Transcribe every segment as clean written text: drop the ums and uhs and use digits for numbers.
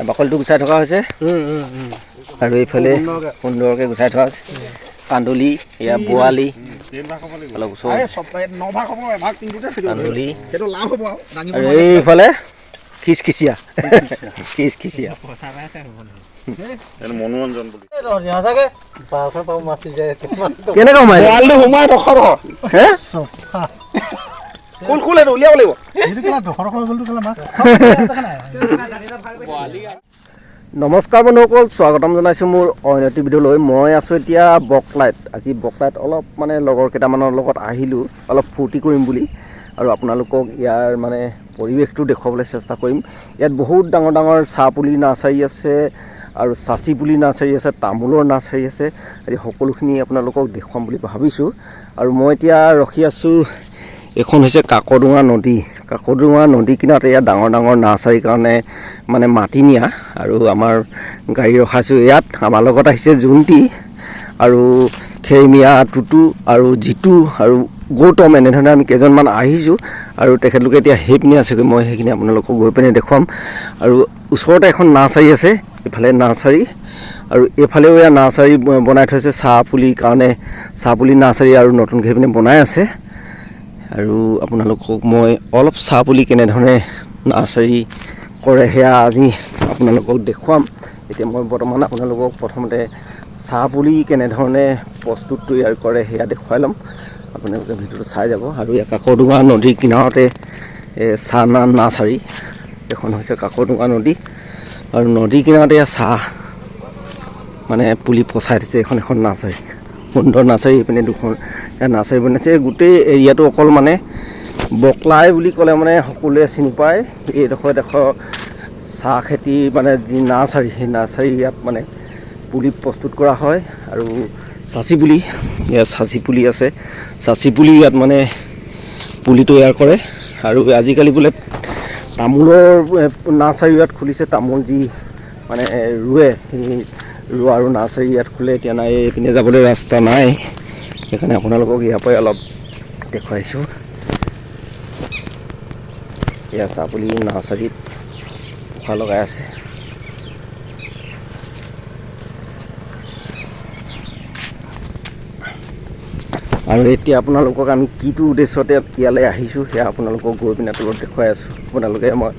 বাকলিটো গুচাই থকা হৈছে আৰু এইফালে সুন্দৰকৈ গুচাই থোৱা আছে কান্দুলি এয়া বোৱালি অলপ ওচৰ কান্দুলি আৰু এইফালে খিচখিচিয়া মনোৰঞ্জন বুলি কেনেকৈ সোমাই উলিয়াব লাগিব নমস্কাৰ বন্ধুসকল, স্বাগতম জনাইছোঁ মোৰ অন্য এটি ভিডিঅ'লৈ। মই আছোঁ এতিয়া বকলাইত। আজি বকলাইত অলপ মানে লগৰ কেইটামানৰ লগত আহিলোঁ অলপ ফূৰ্তি কৰিম বুলি, আৰু আপোনালোকক ইয়াৰ মানে পৰিৱেশটো দেখুৱাবলৈ চেষ্টা কৰিম। ইয়াত বহুত ডাঙৰ ডাঙৰ চাহ পুলি নাৰ্চাৰী আছে আৰু চাচি পুলি নাৰ্চাৰী আছে, তামোলৰ নাৰ্চাৰী আছে। আজি সকলোখিনি আপোনালোকক দেখুৱাম বুলি ভাবিছোঁ। আৰু মই এতিয়া ৰখি আছোঁ, এইখন হৈছে কাকডোঙা নদী। কাকডোঙা নদী কিনাৰত ইয়াত ডাঙৰ ডাঙৰ নাৰ্চাৰীৰ কাৰণে মানে মাটি নিয়া, আৰু আমাৰ গাড়ী ৰখাইছোঁ ইয়াত। আমাৰ লগত আহিছে জোনটি আৰু খেৰমীয়া, টুটু আৰু জিতু আৰু গৌতম, এনেধৰণে আমি কেইজনমান আহিছোঁ। আৰু তেখেতলোকে এতিয়া সেইপিনি আছেগৈ, মই সেইখিনি আপোনালোকক গৈ পিনে দেখুৱাম। আৰু ওচৰতে এখন নাৰ্চাৰী আছে, এইফালে নাৰ্চাৰী আৰু এইফালেও এয়া নাৰ্চাৰী বনাই থৈছে চাহ পুলিৰ কাৰণে। চাহ পুলি নাৰ্চাৰী আৰু নতুনকৈ সেইপিনে বনাই আছে। আৰু আপোনালোকক মই অলপ চাহ পুলি কেনেধৰণে নাৰ্চাৰী কৰে সেয়া আজি আপোনালোকক দেখুৱাম। এতিয়া মই বৰ্তমান আপোনালোকক প্ৰথমতে চাহ পুলি কেনেধৰণে প্ৰস্তুত তৈয়াৰ কৰে সেয়া দেখুৱাই ল'ম। আপোনালোকে ভিডিঅ'টো চাই যাব। আৰু ইয়াত কাকডোঙা নদীৰ কিনাৰতে চাহ নাৰ্চাৰী এখন হৈছে কাকডোঙা নদী, আৰু নদীৰ কিনাৰতে চাহ মানে পুলি পচাই থৈছে। এখন নাৰ্চাৰী, সুন্দৰ নাৰ্চাৰী। এইপিনে দুখন নাৰ্চাৰী বনাইছে। গোটেই এৰিয়াটো অকল মানে বকলাই বুলি ক'লে মানে সকলোৱে চিনি পায়। এইডোখৰ চাহ খেতি মানে যি নাৰ্চাৰী, সেই নাৰ্চাৰী ইয়াত মানে পুলি প্ৰস্তুত কৰা হয়। আৰু চাচি পুলি, ইয়াত চাচি পুলি আছে, চাচি পুলি ইয়াত মানে পুলি তৈয়াৰ কৰে। আৰু আজিকালি বোলে তামোলৰ নাৰ্চাৰী ইয়াত খুলিছে। তামোল যি মানে ৰুৱে, সেই ৰোৱা আৰু নাৰ্চাৰী ইয়াত খোলে। এতিয়া নাই, এইপিনে যাবলৈ ৰাস্তা নাই, সেইকাৰণে আপোনালোকক ইয়াৰ পৰাই অলপ দেখুৱাইছোঁ। এয়া চাহপুলি নাৰ্চাৰীত পোখা লগাই আছে। আৰু এতিয়া আপোনালোকক আমি কিটো উদ্দেশ্যতে ইয়ালৈ আহিছোঁ সেয়া আপোনালোকক গৈ পিনে তলত দেখুৱাই আছোঁ। আপোনালোকে মই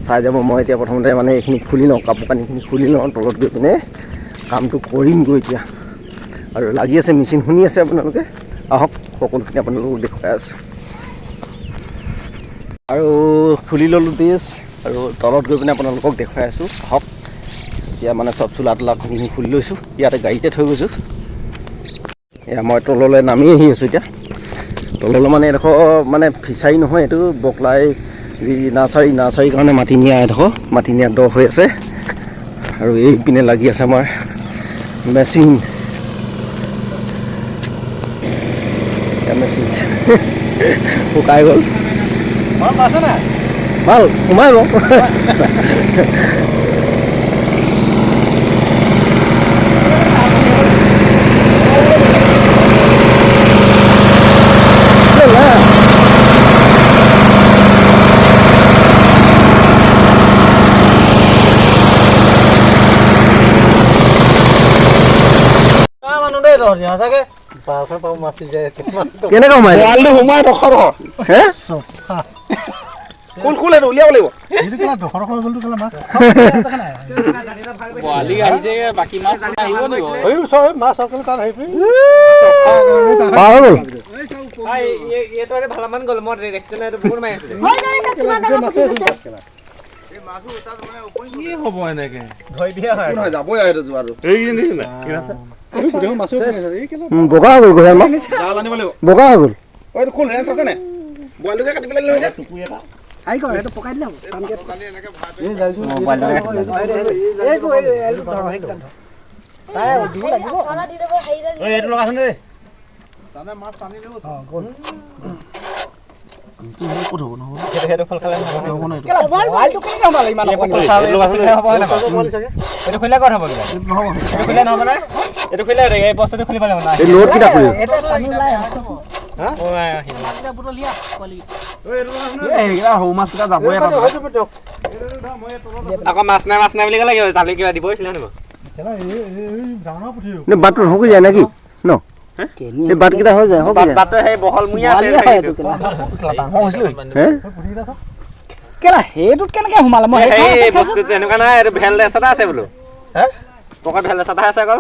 চাই যাব। মই এতিয়া প্ৰথমতে মানে এইখিনি খুলি লওঁ, কাপোৰ কানিখিনি খুলি লওঁ, তলত গৈ পিনে কামটো কৰিমগৈ এতিয়া। আৰু লাগি আছে মেচিন, শুনি আছে আপোনালোকে। আহক, সকলোখিনি আপোনালোকক দেখুৱাই আছোঁ। আৰু খুলি ল'লোঁ ড্ৰেছ, আৰু তলত গৈ পিনে আপোনালোকক দেখুৱাই আছোঁ। আহক, এতিয়া মানে চব চোলা তোলাখিনি খুলি লৈছোঁ, ইয়াতে গাড়ীতে থৈ গৈছোঁ। এয়া মই তললৈ নামি আহি আছোঁ এতিয়া। তললৈ মানে এডোখৰ মানে ফিচাৰী নহয়, এইটো বকলাই যি নাৰ্চাৰীৰ কাৰণে মাটি নিয়া এডোখৰ, মাটি নিয়া দ হৈ আছে। আৰু এইপিনে লাগি আছে আমাৰ মেচিন শুকাই গ'ল। ভাল সোমাই গ'ল। কেনেকৈ সোমাই উলিয়াব লাগিব। বগা হৈ গ'ল, মাছ বগা হৈ গ'ল। সৰু মাছ কেইটা যাবই আকৌ মাছ নাই বুলি ক'লে জালি কিবা দিব বাটটো শুকি যায় নেকি ন এই বাটকেইটা হৈ যায় বাটটো সেই বহল মুঞা আছে কেলা সেইটোত কেনেকে সোমালে মই সেই বস্তু তেনেকুৱা নাই এইটো ভেল ৰেচাটা আছে বোলো পকেট ভেল ৰেচাটা আছে অকল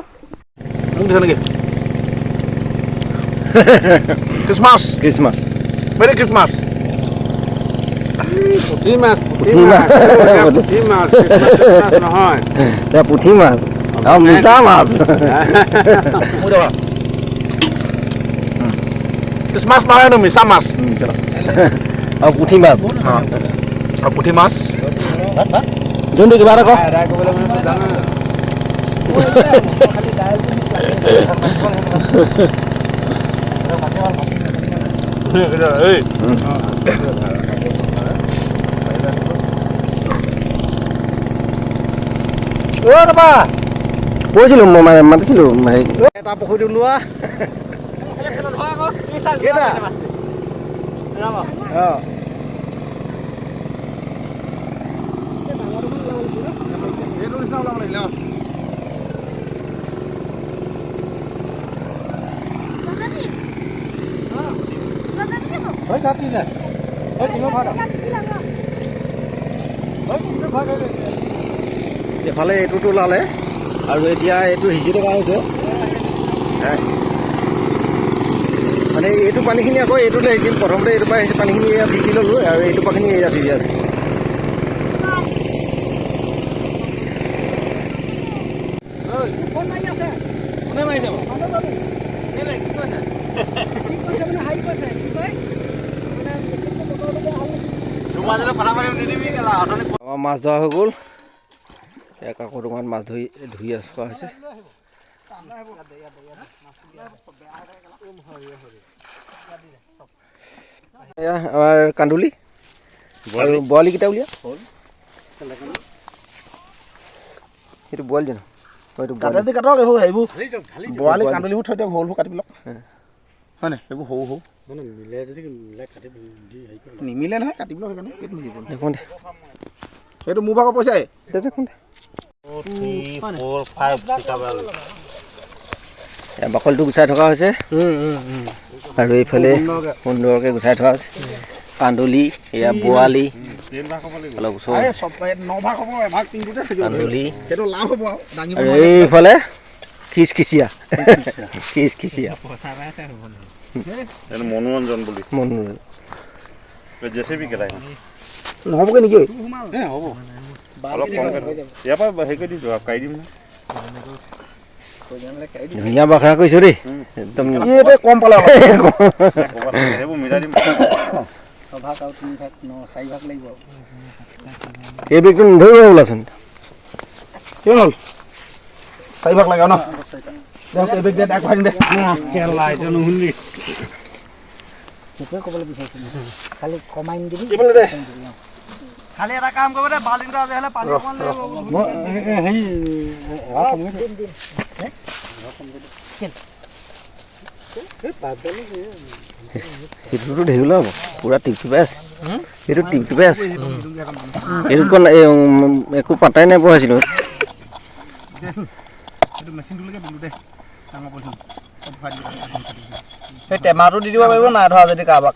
মোক দিছে নেকি Christmas. Christmas Merry Christmas. পুঠি মাছ নহয় পুঠি মাছ আৰু মিছা মাছ Christmas নহয় নো মিছা মাছ আৰু পুঠি মাছ আৰু পুঠি মাছ যোনটো কিবা এটা কওঁ এই কৈছিলোঁ মই মাতিছিলোঁ এটা পুখুৰীটো লোৱা কেইটা অঁ এফালে এইটোতো ওলালে আৰু এতিয়া এইটো সিঁচি থকা হৈছে মানে এইটো পানীখিনি আকৌ এইটোলৈ আহিছিল প্ৰথমতে এইটো পৰা পানীখিনি ইয়াত সিঁচি ল'লোঁ আৰু এইটো পানীখিনি ইয়াত সিঁচি আছে আমাৰ মাছ ধৰা হৈ গ'ল এক আকৌ দোকানত মাছ ধৰি খোৱা হৈছে এয়া আমাৰ কান্দুলি আৰু বৰালিকেইটা উলিয়া সেইটো বইল জানো কাটি কাটক এইবোৰ বৰালি কান্দুলিবোৰ থৈ দিয়ক সৰুবোৰ কাটি পেলাওক হয় নাই এইবোৰ সৰু সৰু নিমিলে নহয় কাটিবলৈ সেইকাৰণে দেখোন দে সেইটো মোৰ ভাগৰ পইচাই দেখোন দে বাকলিটো গুচাই থকা হৈছে আৰু এইফালে সুন্দৰকৈ গুচাই থোৱা আছে কান্দুলি এয়া বৰালি অলপ ওচৰ কান্দুলি আৰু এইফালে খিচখিচিয়া মনোৰঞ্জন বুলি জেচিবি কেলাই নহ'বগৈ নেকি হ'ব অলপ কমকৈ ইয়াৰ পৰা হেৰি কৰি দিছোঁ কাঢ়ি দিম ধুনীয়া বাখৰা কৰিছোঁ দেই একদম কম পালে সেইবোৰ মিলাই দিম এই বেগটো নধৰিব বোলাচোন কিমান হ'ল 4 ভাগ লাগে ন এই বেগ দিয়ে আগবঢ়াই দিম দে সেইটোৱে ক'বলৈ বিচাৰিছোঁ খালি কমাই নিদিবি দে খালি এটা কাম কৰিব দে বাল্টিংটো আজি হ'লে পানী অকণ সেইটোতো ধেৰিবলৈ হ'ব পূৰা টিপটিপাই আছে সেইটো টিপটিপাই আছে এইটোত একো পাতাই নাই পোৱাইছিলোঁ সেই টেমাটো দি দিব পাৰিব নাই ধৰা যদি কাৰোবাক